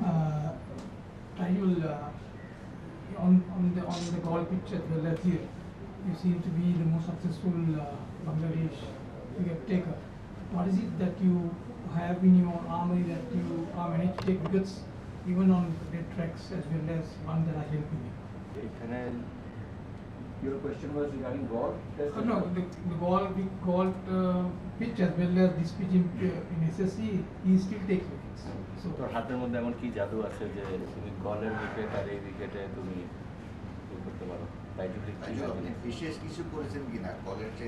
uh, Tahil, on the goal pitch as well as here, you seem to be the most successful Bangladesh wicket taker. What is it that you have in your armory that you are managed to take wickets even on dead tracks as well as one that are helping you? Your question was regarding goal test? No, the goal pitch as well as this pitch in SSC, he still takes wickets. So তোর হাতের মধ্যে এমন কি জাদু আছে যে তুমি গলের wicket আর এই উইকেটে তুমি করতে পারো? তাই যদি বিশেষ কিছু করেছেন কিনা কলের যে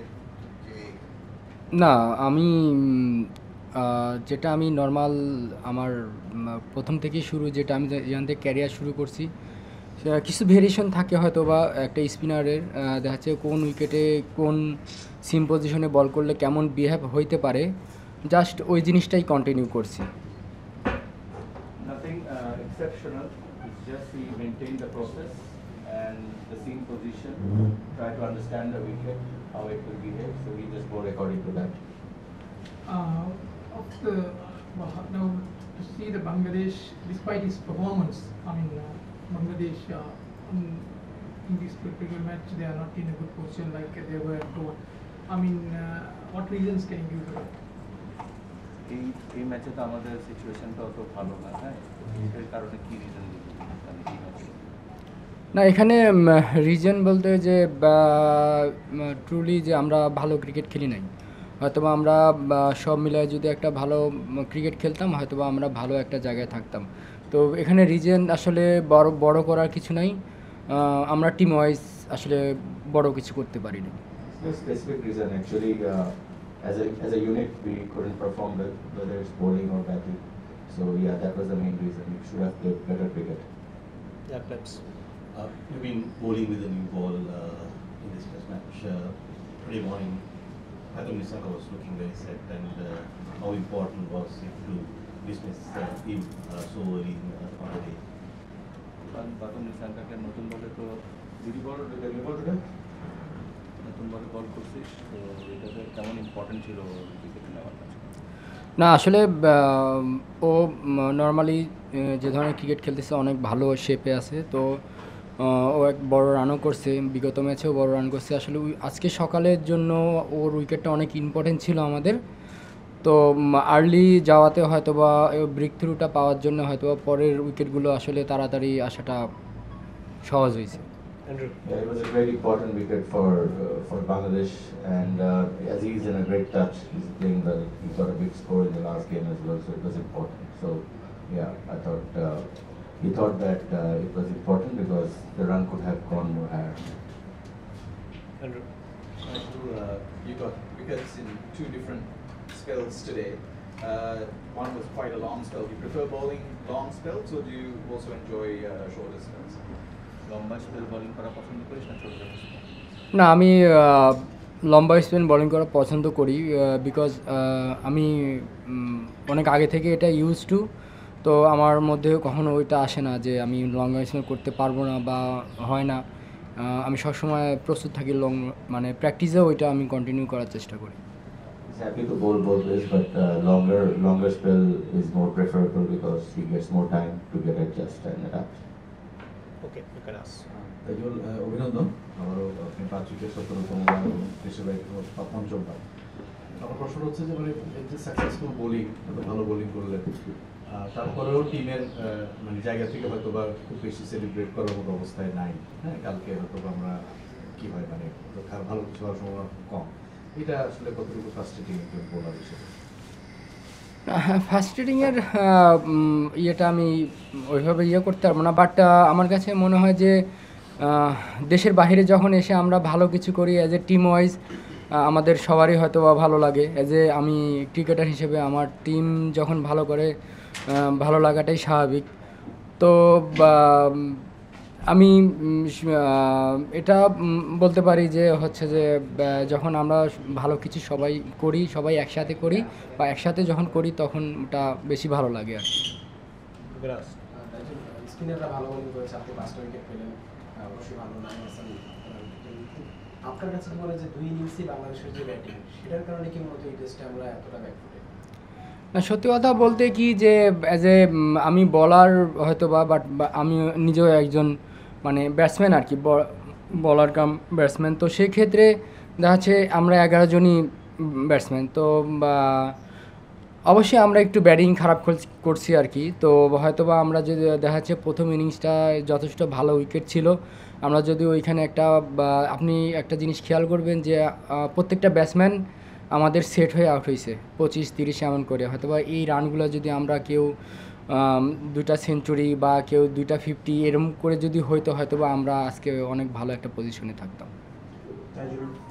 না আমি যেটা আমি নর্মাল আমার প্রথম থেকেই শুরু যেটা আমি যেখান থেকে ক্যারিয়ার শুরু করছি কিছু ভেরিয়েশন থাকে হয়তো বা একটা স্পিনারের দেখা যাচ্ছে কোন উইকেটে কোন সিম পজিশনে বল করলে কেমন বিহেভ হইতে পারে জাস্ট ওই জিনিসটাই কন্টিনিউ করছি Nothing exceptional. It's just we maintain the process and the seam position, try to understand the wicket, how it will behave, so we just go according to that. Now to see the Bangladesh, despite its performance, I mean Bangladesh in this particular match they are not in a good position like they were told. I mean, what reasons can you give for that? এই ম্যাচে তো আমাদের সিচুয়েশনটা অত ভালো না, হ্যাঁ, এর কারণে কি রিজন দিবেন এই ম্যাচে? না এখানে রিজন বলতে যে ট্রুলি যে আমরা ভালো ক্রিকেট খেলি নাই হয়তোবা আমরা সব মিলায় যদি একটা ভালো ক্রিকেট খেলতাম হয়তোবা আমরা ভালো একটা জায়গায় থাকতাম তো এখানে রিজন আসলে বড় করার কিছু নাই আমরা টিম ওয়াইজ আসলে বড় কিছু করতে পারিনি No specific reason actually. As a unit, we couldn't perform well, whether it's bowling or batting. So yeah, that was the main reason. We should have played better cricket. Yeah, perhaps. You've been bowling with a new ball in this test match. Today morning, Pathum Nissanka was looking very set, and how important was it to dismiss him so early on the day? Pathum Nissanka ke notun bole to did you bowl today? নতুন বলে বল করছিস তো এটাতে কেমন important ছিল ক্রিকেটে নেওয়ার কাছে? না আসলে ও নর্মালি যে ধরনের ক্রিকেট খেলতেছে অনেক ভালো শেপে আছে তো ও এক বড় রানও করছে বিগত ম্যাচেও বড় রান করছে আসলে আজকে সকালের জন্য ওর উইকেটটা অনেক ইম্পর্টেন্ট ছিল আমাদের তো আর্লি যাওয়াতে হয়তোবা ব্রেক থ্রুটা পাওয়ার জন্য হয়তোবা পরের উইকেটগুলো আসলে তাড়াতাড়ি আসাটা সহজ হয়েছে Yeah, it was a very important wicket for Bangladesh, and as he's in a great touch, he's playing well. He got a big score in the last game as well, so it was important. So yeah, I thought he thought that it was important because the run could have gone more higher. Andrew, you got wickets in two different spells today. One was quite a long spell. Do you prefer bowling long spells, or do you also enjoy shorter spells? লম্বা spell bowling করা পছন্দ করিস না ছোট ছোট? না আমি লম্বা স্পিন বোলিং করা পছন্দ করি বিকজ আমি অনেক আগে থেকে এটা ইউজ টু তো আমার মধ্যে কখনো ওইটা আসে না যে আমি লং স্পিন করতে পারবো না বা হয় না আমি সবসময় প্রস্তুত থাকি মানে প্র্যাকটিসেও ওইটা আমি কন্টিনিউ করার চেষ্টা করি He's happy to bowl both ways, but longer spell is more preferable because he gets more time to get adjust and adapt. Okay, you can ask. Taijul অভিনন্দন আমারও আপনি 5 উইকেট 17তম বার এবং দেশের বাইরে পঞ্চমবার আমার প্রশ্ন হচ্ছে যে মানে যে সাকসেসফুল বোলিং এত ভালো বোলিং করলেন তারপরেও টিমের মানে জায়গা থেকে হয়তো বা খুব বেশি সেলিব্রেট করার মতো অবস্থায় নাই হ্যাঁ কালকে হয়তো আমরা কী হয় মানে ভালো কিছু হওয়ার সম্ভাবনা কম এটা আসলে কতটুকু ফ্রাস্ট্রেটিং একজন বোলার হিসেবে ফার্স্ট্রেটিংয়ের ইয়েটা আমি ওইভাবে করতে পারবো না বাট আমার কাছে মনে হয় যে দেশের বাইরে যখন এসে আমরা ভালো কিছু করি অ্যাজ এ টিম ওয়াইজ আমাদের সবারই হয়তো বা ভালো লাগে অ্যাজ এ আমি ক্রিকেটার হিসেবে আমার টিম যখন ভালো করে ভালো লাগাটাই স্বাভাবিক তো আমি এটা বলতে পারি যে হচ্ছে যে যখন আমরা ভালো কিছু সবাই একসাথে করি বা একসাথে যখন করি তখন ওটা বেশি ভালো লাগে আর স্পিনাররা ভালো বোলিং করেছে আপনি 5টা উইকেট পেলেন অবশ্যই ভালো নাম আছেন আপনার কাছে মনে হয় যে দুই ইনিংসই বাংলাদেশের যে ব্যাটিং সেটার কারণে কি মূলত এই টেস্টে আমরা এতটা ব্যাকফুটে না, সত্যি কথা বলতে কি যে অ্যাজ এ আমি বলার হয়তো বাট আমি নিজেও একজন মানে ব্যাটসম্যান আর কি, বলার কাম ব্যাটসম্যান। তো সেক্ষেত্রে দেখা যাচ্ছে আমরা 11 জনই ব্যাটসম্যান, তো বা অবশ্যই আমরা একটু ব্যাটিং খারাপ করছি আর কি। তো হয়তোবা আমরা যদি দেখা যাচ্ছে প্রথম ইনিংসটা যথেষ্ট ভালো উইকেট ছিল, আমরা যদি ওইখানে একটা বা আপনি একটা জিনিস খেয়াল করবেন যে প্রত্যেকটা ব্যাটসম্যান আমাদের সেট হয়ে আউট হয়েছে 25-30 এমন করে। হয়তোবা এই রানগুলো যদি আমরা কেউ 2টা সেঞ্চুরি বা কেউ 2টা 50 এরকম করে যদি হয়তোবা আমরা আজকে অনেক ভালো একটা পজিশনে থাকতাম।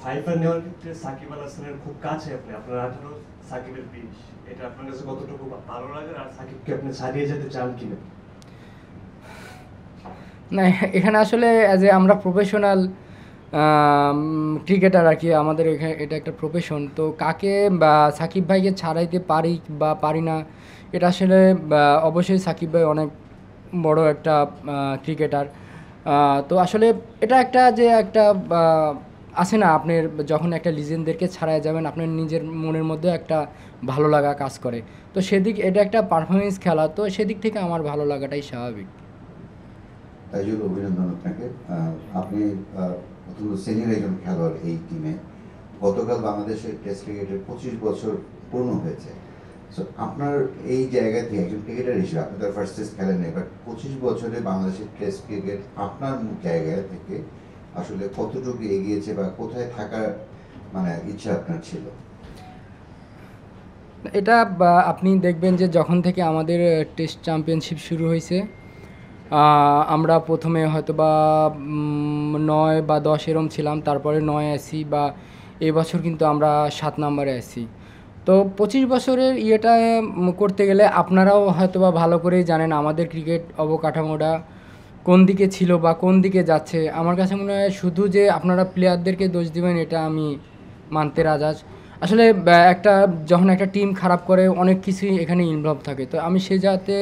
ফাইফার নেওয়ার ক্ষেত্রে সাকিব আল হাসানের খুব কাছে আপনি, আপনার 18, সাকিবের 20, এটা আপনার কাছে কতটুকু ভালো লাগে আর সাকিবকে আপনি ছাড়িয়ে যেতে চান কিনা? না, এখানে আসলে অ্যাজ এ আমরা প্রফেশনাল ক্রিকেটার আর কি, আমাদের এখানে এটা একটা প্রফেশন। তো কাকে বা সাকিব ভাইকে ছাড়াইতে পারি বা পারি না, এটা আসলে অবশ্যই সাকিব ভাই অনেক বড় একটা ক্রিকেটার। তো আসলে এটা একটা যে একটা আছে না, আপনার যখন একটা লিজেন্ডদেরকে ছাড়াই যাবেন আপনার নিজের মনের মধ্যে একটা ভালো লাগা কাজ করে। তো সেদিক এটা একটা পারফরমেন্স খেলা, তো সেদিক থেকে আমার ভালো লাগাটাই স্বাভাবিক। তাইজুল, অভিনন্দন আপনাকে। আপনি অত্যন্ত সিনিয়র একজন খেলোয়াড় এই টিমে। গতকাল বাংলাদেশের টেস্ট ক্রিকেটের 25 বছর পূর্ণ হয়েছে। সো আপনার এই জায়গা থেকে একজন ক্রিকেটার হিসেবে, আপনি তার ফার্স্ট টেস্ট খেলেন নাই, বাট 25 বছরে বাংলাদেশের টেস্ট ক্রিকেট আপনার জায়গা থেকে আসলে কতটুকু এগিয়েছে বা কোথায় থাকার মানে ইচ্ছা আপনার ছিল? এটা আপনি দেখবেন যে যখন থেকে আমাদের টেস্ট চ্যাম্পিয়নশিপ শুরু হয়েছে, আমরা প্রথমে হয়তো বা 9 বা 10 এরম ছিলাম, তারপরে 9 আসি, বা এবছর কিন্তু আমরা 7 নম্বরে আসি। তো 25 বছরের ইয়েটা করতে গেলে আপনারাও হয়তো বা ভালো করেই জানেন আমাদের ক্রিকেট অবকাঠামোটা কোন দিকে ছিল বা কোন দিকে যাচ্ছে। আমার কাছে মনে হয় শুধু যে আপনারা প্লেয়ারদেরকে দোষ দিবেন এটা আমি মানতে রাজি। আসলে একটা যখন একটা টিম খারাপ করে অনেক কিছুই এখানে ইনভলভ থাকে। তো আমি সে যাতে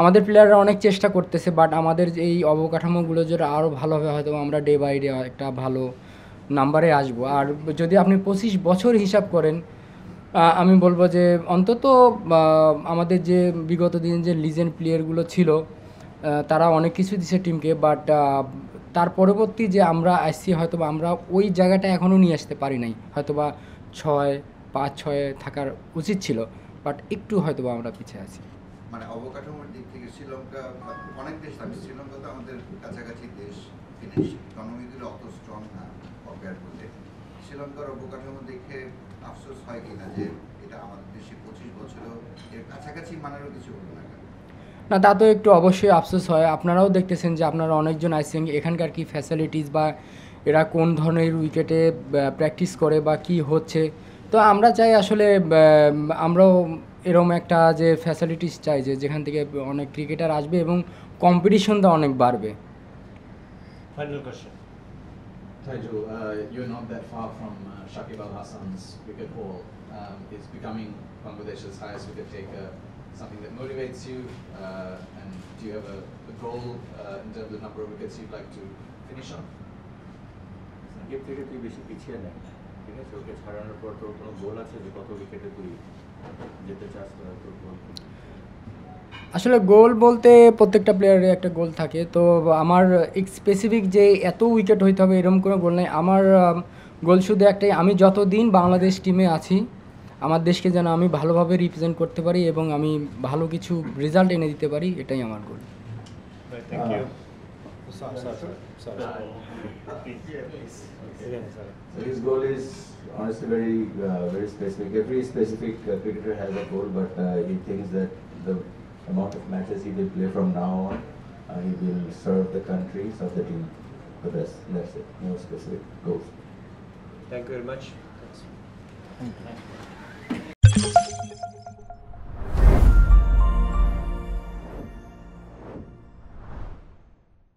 আমাদের প্লেয়াররা অনেক চেষ্টা করতেছে, বাট আমাদের এই অবকাঠামোগুলো যেটা আরও ভালো হবে, হয়তো আমরা ডে বাই ডে একটা ভালো নাম্বারে আসবো। আর যদি আপনি 25 বছর হিসাব করেন, আমি বলবো যে অন্তত আমাদের যে বিগত দিনে যে লিজেন্ড প্লেয়ারগুলো ছিল তারা অনেক কিছু দিছে টিমকে, বাট তার পরবর্তী যে আমরা আসছি হয়তোবা আমরা ওই জায়গাটা এখনও নিয়ে আসতে পারি নাই। হয়তোবা 5-6 থাকার উচিত ছিল, বাট একটু হয়তোবা আমরা পিছিয়ে আছি। মানে অবকাঠামোর দিক থেকে শ্রীলঙ্কা অনেক দেশ থাকে, শ্রীলঙ্কা তো আমাদের কাছাকাছি দেশ, ফিনিশ ইকোনমিগুলো অত স্ট্রং না কম্পেয়ার করলে। শ্রীলঙ্কার অবকাঠামো দেখে আফসোস হয় কিনা যে এটা আমাদের দেশে 25 বছরও এর কাছাকাছি মানেরও কিছু হলো না? না, তা তো একটু অবশ্যই আফসোস হয়। আপনারাও দেখতেছেন যে আপনারা অনেকজন আছেন, এখানকার কি ফ্যাসিলিটিস বা এরা কোন ধরনের উইকেটে প্র্যাকটিস করে বা কি হচ্ছে। তো আমরা চাই আসলে আমরাও এরকম একটা যে ফ্যাসিলিটিস চাই যে যেখান থেকে অনেক ক্রিকেটার আসবে এবং কম্পিটিশনটা অনেক বাড়বে। Final question. Taijul, you're not that far from Shakib Al Hasan's wicket haul. It's becoming Bangladesh's highest wicket taker. Something that motivates you, and do you have a goal in terms of number of wickets you'd like to finish on? Shakib থেকে তুই বেশি পিছিয়ে নেই, ঠিক আছে? ওকে ছাড়ানোর পর তোর কোনো গোল আছে যে কত উইকেটে তুই যেতে চাস? তোর গোল আসলে গোল বলতে প্রত্যেকটা প্লেয়ারের একটা গোল থাকে। তো আমার স্পেসিফিক যে এত উইকেট হইতে হবে এরকম কোনো গোল নেই। আমার গোল শুধু একটাই, আমি যতদিন বাংলাদেশ টিমে আছি আমার দেশকে যেন আমি ভালোভাবে রিপ্রেজেন্ট করতে পারি এবং আমি ভালো কিছু রেজাল্ট এনে দিতে পারি, এটাই আমার goal. Thank you. So his goal is honestly very specific. Every specific cricketer has a goal, but he thinks that the amount of matches he will play from now on, he will serve the country, serve the team the best. That's it. No specific goals. Thank you very much. Thank you.